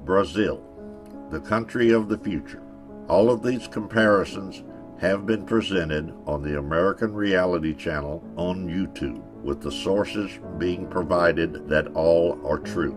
Brazil, the country of the future. All of these comparisons have been presented on the American Reality Channel on YouTube, with the sources being provided that all are true.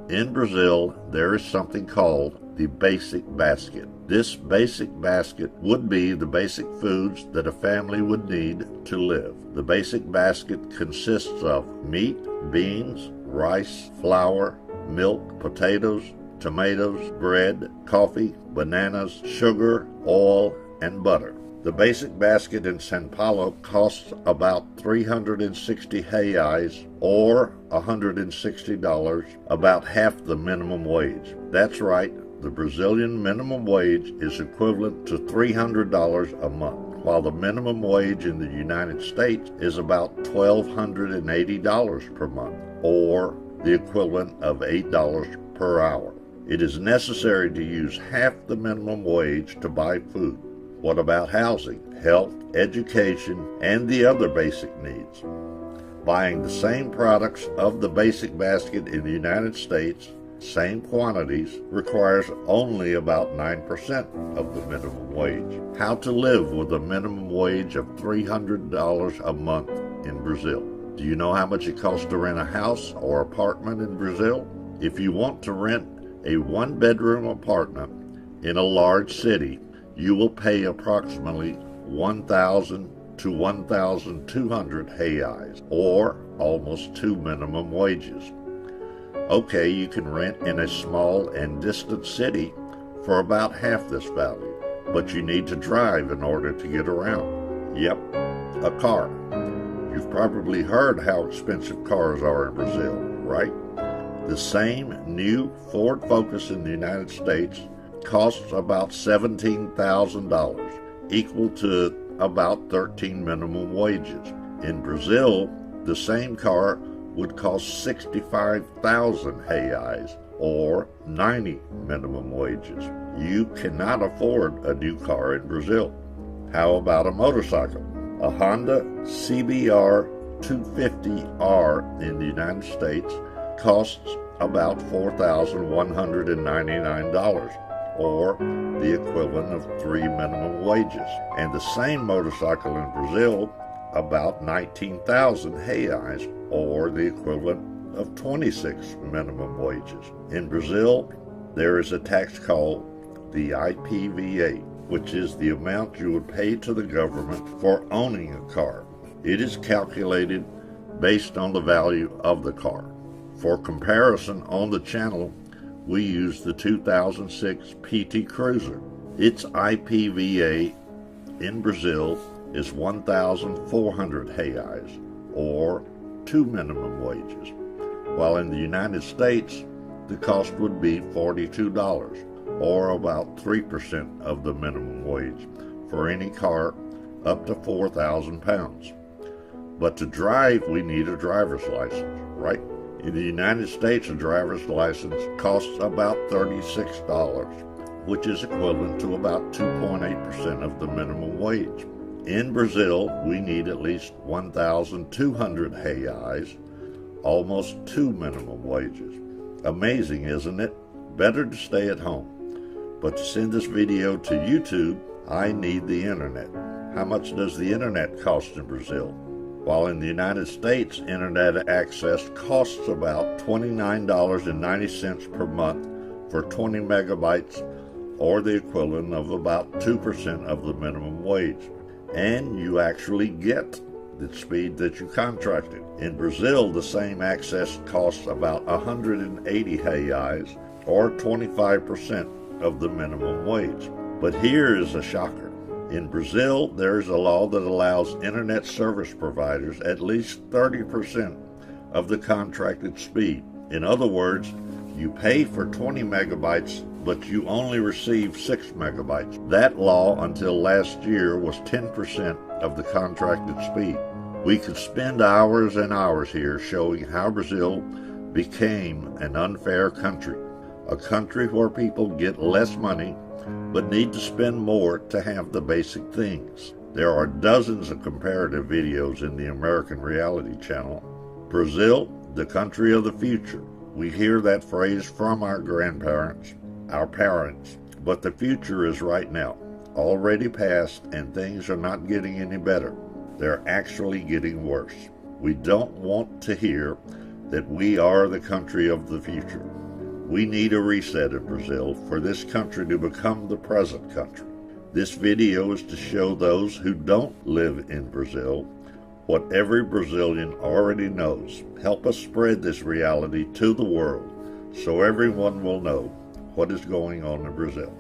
In Brazil, there is something called the basic basket. This basic basket would be the basic foods that a family would need to live. The basic basket consists of meat, beans, rice, flour, milk, potatoes, tomatoes, bread, coffee, bananas, sugar, oil, and butter. The basic basket in São Paulo costs about 360 reais, or $160, about half the minimum wage. That's right, the Brazilian minimum wage is equivalent to $300 a month, while the minimum wage in the United States is about $1,280 per month, or the equivalent of $8 per hour. It is necessary to use half the minimum wage to buy food. What about housing, health, education, and the other basic needs? Buying the same products of the basic basket in the United States, same quantities, requires only about 9% of the minimum wage. How to live with a minimum wage of $300 a month in Brazil? Do you know how much it costs to rent a house or apartment in Brazil? If you want to rent a one-bedroom apartment in a large city, you will pay approximately 1,000 to 1,200 reais, or almost 2 minimum wages. Okay, you can rent in a small and distant city for about half this value, but you need to drive in order to get around. Yep, a car. You've probably heard how expensive cars are in Brazil, right? The same new Ford Focus in the United States costs about $17,000, equal to about 13 minimum wages. In Brazil, the same car would cost 65,000 reais, or 90 minimum wages. You cannot afford a new car in Brazil. How about a motorcycle? A Honda CBR 250R in the United States costs about $4,199, or the equivalent of 3 minimum wages. And the same motorcycle in Brazil, about 19,000 reais, or the equivalent of 26 minimum wages. In Brazil, there is a tax called the IPVA, which is the amount you would pay to the government for owning a car. It is calculated based on the value of the car. For comparison, on the channel, we use the 2006 PT Cruiser. Its IPVA in Brazil is 1,400 reais, or 2 minimum wages, while in the United States, the cost would be $42, or about 3% of the minimum wage, for any car up to 4,000 pounds. But to drive, we need a driver's license, right? In the United States, a driver's license costs about $36, which is equivalent to about 2.8% of the minimum wage. In Brazil, we need at least 1,200 reais, almost 2 minimum wages. Amazing, isn't it? Better to stay at home. But to send this video to YouTube, I need the internet. How much does the internet cost in Brazil? While in the United States, internet access costs about $29.90 per month for 20 megabytes, or the equivalent of about 2% of the minimum wage. And you actually get the speed that you contracted. In Brazil, the same access costs about 180 reais, or 25% of the minimum wage. But here is a shocker. In Brazil, there is a law that allows internet service providers at least 30% of the contracted speed. In other words, you pay for 20 megabytes, but you only receive 6 megabytes. That law, until last year, was 10% of the contracted speed. We could spend hours and hours here showing how Brazil became an unfair country, a country where people get less money but need to spend more to have the basic things. There are dozens of comparative videos in the American Reality Channel. Brazil, the country of the future. We hear that phrase from our grandparents, our parents, but the future is right now, already past, and things are not getting any better. They're actually getting worse. We don't want to hear that we are the country of the future. We need a reset in Brazil for this country to become the present country. This video is to show those who don't live in Brazil what every Brazilian already knows. Help us spread this reality to the world so everyone will know what is going on in Brazil.